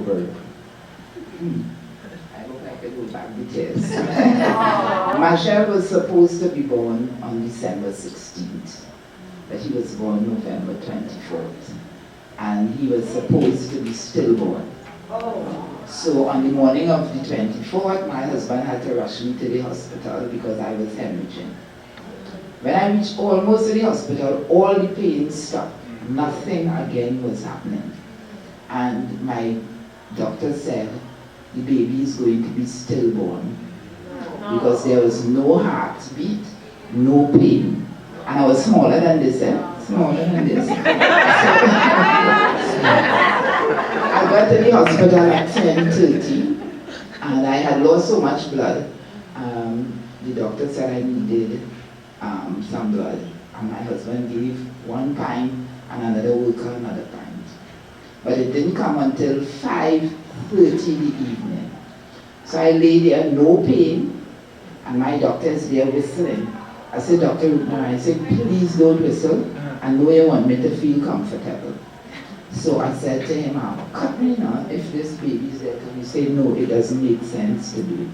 birth. I hope I can go back details. Machel was supposed to be born on December 16th, but he was born November 24th. And he was supposed to be stillborn. So on the morning of the 24th, my husband had to rush me to the hospital because I was hemorrhaging. When I reached almost to the hospital, all the pain stopped. Nothing again was happening. And my doctor said, the baby is going to be stillborn because there was no heartbeat, no pain. And I was smaller than this, smaller than this. So, I got to the hospital at 10:30 and I had lost so much blood. The doctor said I needed some blood, and my husband gave 1 pint and another worker another pint. But it didn't come until 5:30 in the evening. So I lay there, no pain, and my doctor is there whistling. I said, Dr. Rupner, I said, please don't whistle. I know you want me to feel comfortable. So I said to him, cut me now if this baby is there. And he said, no, it doesn't make sense to do it.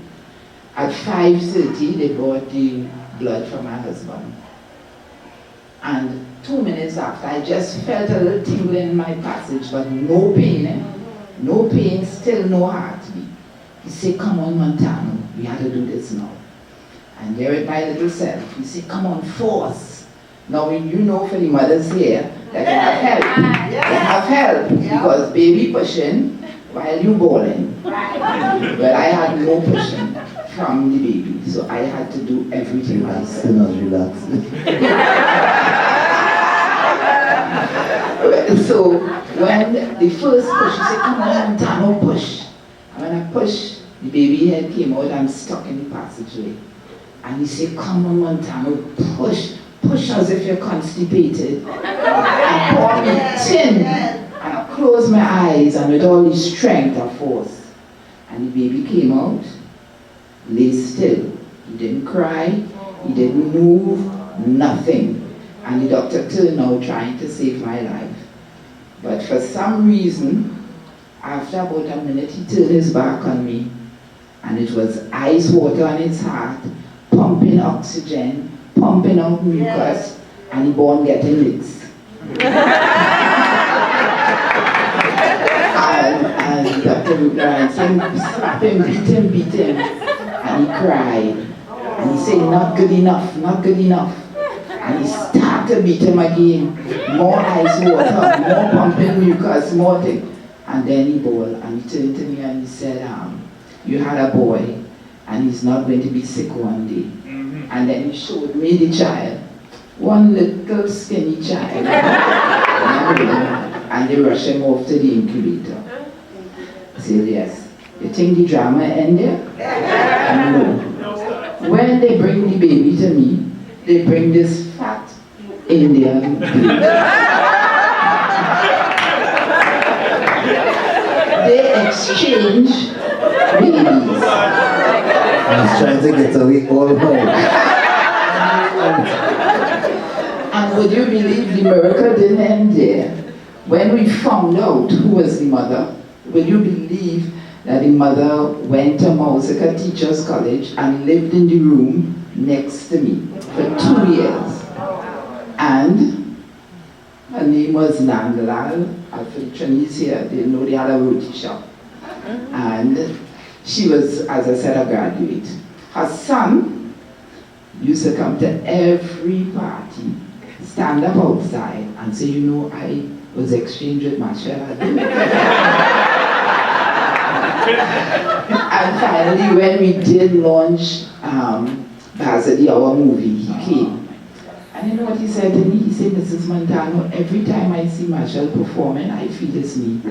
At 5:30, they brought the blood from my husband. And 2 minutes after, I just felt a little tingling in my passage, but no pain, no pain, still no heartbeat. He said, come on, Montano, we have to do this now. And here at my little self, he said, come on, force. Now, when you know for the mothers here, that you have help. You have help, because baby pushing while you bawling. Well, I had no pushing from the baby, so I had to do everything myself. Relax. So when the first push, he said, come on, Montano, push. And when I pushed, the baby head came out and stuck in the passageway. And he said, come on, Montano, push. Push as if you're constipated. And pour me tin. And I closed my eyes, and with all the strength I forced. And the baby came out, lay still. He didn't cry, he didn't move, nothing. And the doctor turned out trying to save my life. But for some reason, after about a minute, he turned his back on me. And it was ice water on his heart, pumping oxygen, pumping out mucus, and he born getting licks. and Dr. Rupner said, slap him, beat him. And he cried. And he said, not good enough, not good enough. And he started to beat him again. More ice water, more pumping mucus, more thing. And then he bawled, and he turned to me and he said, you had a boy, and he's not going to be sick one day. And then he showed me the child, one little skinny child. And they rushed him off to the incubator. I said, yes. You think the drama ended? No. When they bring the baby to me, they bring this fat Indian baby. They exchange babies. I was trying to get away all home. And would you believe the miracle didn't end there? When we found out who was the mother, will you believe that the mother went to Mousaka Teachers College and lived in the room next to me for 2 years? And her name was Nandlal. For the Chinese here, they know they had a roti shop. And she was, as I said, a graduate. Her son used to come to every party, stand up outside and say, you know, I was exchanged with Machel. And finally, when we did launch Bazadi, our movie, he came. And you know what he said to me? He said, Mrs. Montano, every time I see Machel performing, I feel his knee.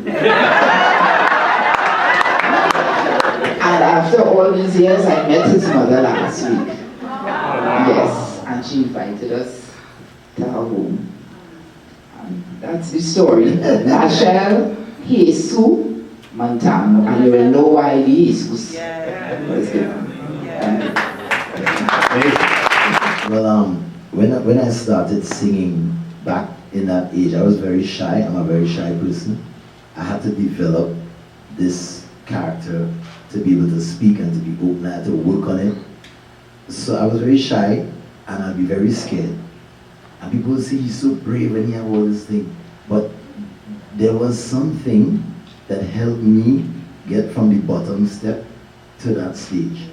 And after all these years, I met his mother last week. Yes, and she invited us to her home. And that's the story. Machel, Jesus, Montano, and you will know why the Jesus was given. Well, when I started singing back in that age, I was very shy. I'm a very shy person. I had to develop this character to be able to speak and to be open. I had to work on it. So I was very shy and I'd be very scared. And people would say he's so brave and he have all this thing. But there was something that helped me get from the bottom step to that stage.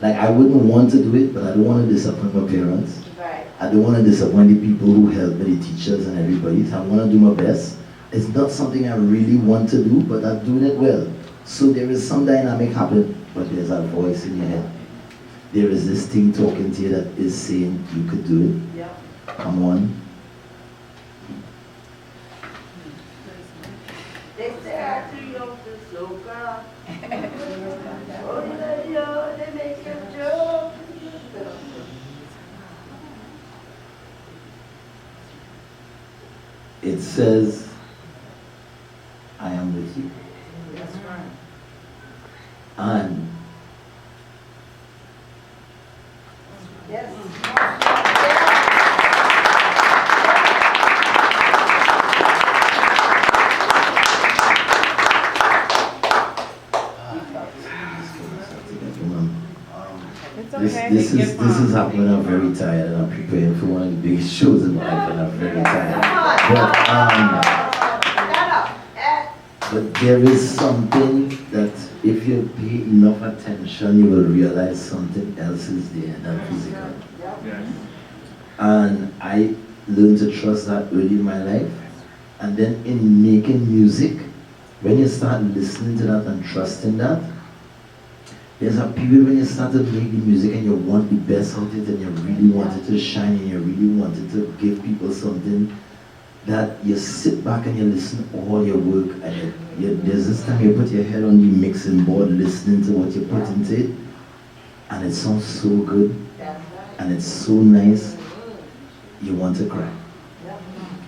Like I wouldn't want to do it, but I don't want to disappoint my parents. Right. I don't want to disappoint the people who help me, the teachers and everybody. So I want to do my best. It's not something I really want to do, but I'm doing it well. So there is some dynamic happen, but there's a voice in your head. There is this thing talking to you that is saying you could do it. Yeah. Come on. They say I do you to Soca. Oh, yo, they make a joke. It says, I am with you. That's right. And Yes. this is happening when I'm very tired and I'm preparing for one of the biggest shows in my life and I'm very tired. But there is something that if you pay enough attention, you will realize something else is there than physical. Yes. And I learned to trust that early in my life. And then in making music, when you start listening to that and trusting that, there's a period when you started making music and you want the best out of it and you really wanted to shine and you really wanted to give people something, that you sit back and you listen to all your work and there's this time you put your head on the mixing board listening to what you put into it and it sounds so good and it's so nice, you want to cry.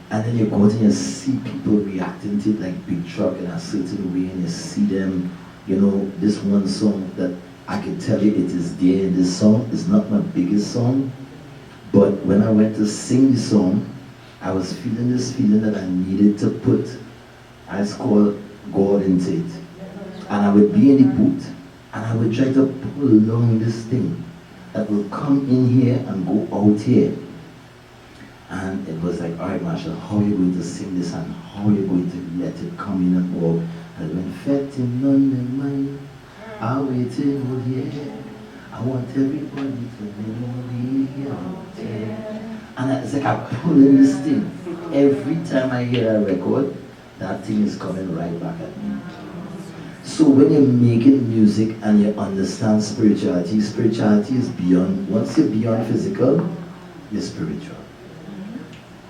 And then you go out and you see people reacting to it like Big Truck in a certain way and you see them, you know, this one song that I can tell you it is there in this song. It's not my biggest song, but when I went to sing the song, I was feeling this feeling that I needed to put, it's called God into it. And I would be in the booth and I would try to pull along this thing that will come in here and go out here. And it was like, all right, Machel, how are you going to sing this and how are you going to let it come in and go? And when fetting on the mind, I waiting all here. I want everybody to know me out there. And it's like I'm pulling this thing. Every time I hear a record, that thing is coming right back at me. So when you're making music and you understand spirituality, spirituality is beyond, once you're beyond physical, you're spiritual.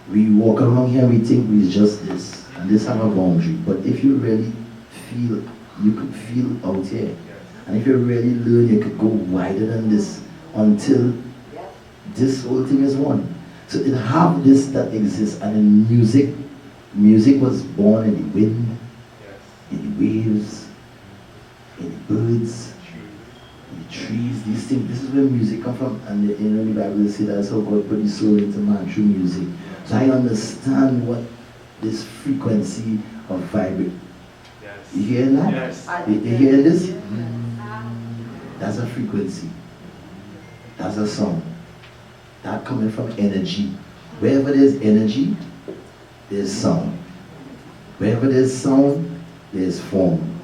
We walk around here, we think we're just this, and this have a boundary. But if you really feel, you could feel out here. And if you really learn, you could go wider than this until this whole thing is one. So it have this that exists, and in music, music was born in the wind, in the waves, in the birds, in the trees, these things. This is where music comes from, and in the Bible they say that's how God put his soul into man through music. So I understand what this frequency of vibrate. Yes. You hear that? Yes. You hear this? That's a frequency. That's a sound. That coming from energy. Wherever there's energy, there's sound. Wherever there's sound, there's form.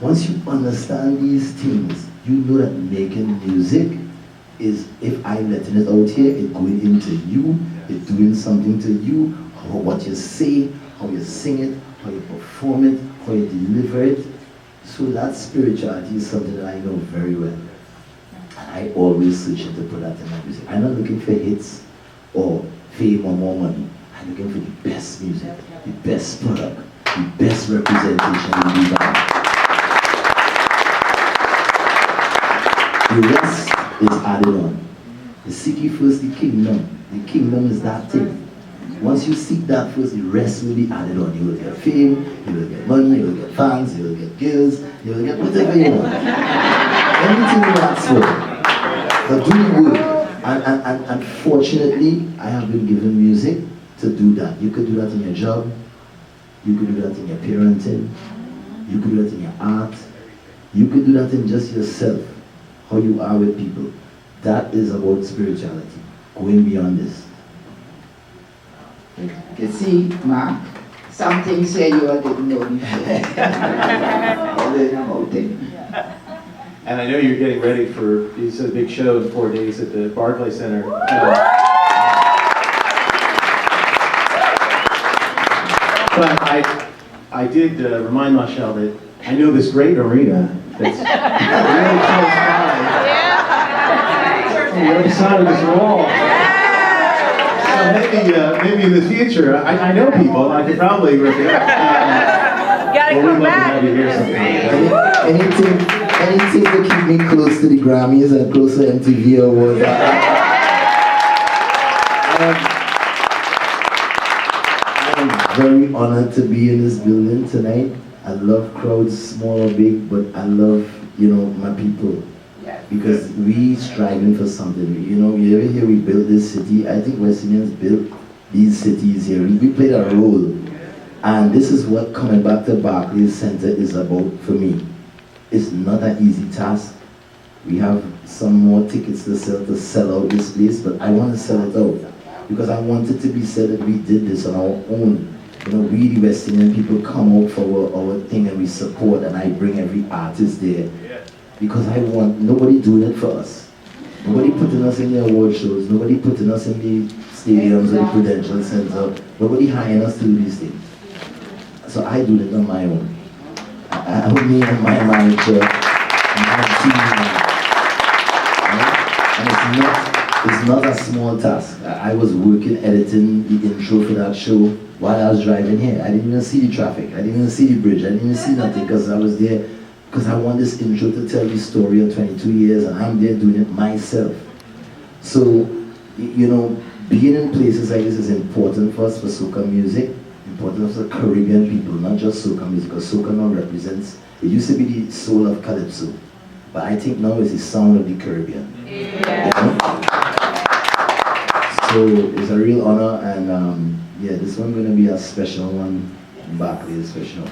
Once you understand these things, you know that making music is, if I'm letting it out here, it's going into you, it's doing something to you, what you say, how you sing it, how you perform it, how you deliver it. So that spirituality is something that I know very well. And I always search to put that in my music. I'm not looking for hits or fame or more money. I'm looking for the best music, the best product, the best representation of the band. The rest is added on. The seek ye first the kingdom. The kingdom is that thing. Once you seek that first, the rest will be added on. You will get fame, you will get money, you will get fans, you will get girls, you will get whatever you want. Everything you ask for. But do the work. And fortunately, I have been given music to do that. You could do that in your job. You could do that in your parenting. You could do that in your art. You could do that in just yourself, how you are with people. That is about spirituality, going beyond this. You see, Mark, some things here you all didn't know before. I learned about it. And I know you're getting ready for, you said a big show in 4 days at the Barclays Center. But I did remind Machel that I know this great arena that's really close by. On the other side of this wall. So maybe in the future, I know people, I could probably rip it up. Gotta Well, come we'd love to back. have you here sometime. Anything to keep me close to the Grammys and close to MTV Awards. I'm very honored to be in this building tonight. I love crowds, small or big, but I love, my people. Because we striving for something. You ever hear we built this city? I think West Indians built these cities here. We played a role. And this is what coming back to Barclays Center is about for me. It's not an easy task. We have some more tickets to sell out this place, but I want to sell it out. Because I want it to be said that we did this on our own. We the West Indian people come out for our thing and we support, and I bring every artist there. Because I want nobody doing it for us. Nobody putting us in the award shows, nobody putting us in the stadiums or the Prudential Center, nobody hiring us to do these things. So I do it on my own. I have me and my manager, my team. And it's not a small task. I was working, editing the intro for that show while I was driving here. I didn't even see the traffic, I didn't even see the bridge, I didn't even see nothing because I was there. Because I want this intro to tell the story of 22 years and I'm there doing it myself. So, being in places like this is important for us for soca music, important for Caribbean people, not just soca music, because soca now represents, it used to be the soul of Calypso, but I think now it's the sound of the Caribbean. So it's a real honor, and this one's going to be a special one, Barclays special.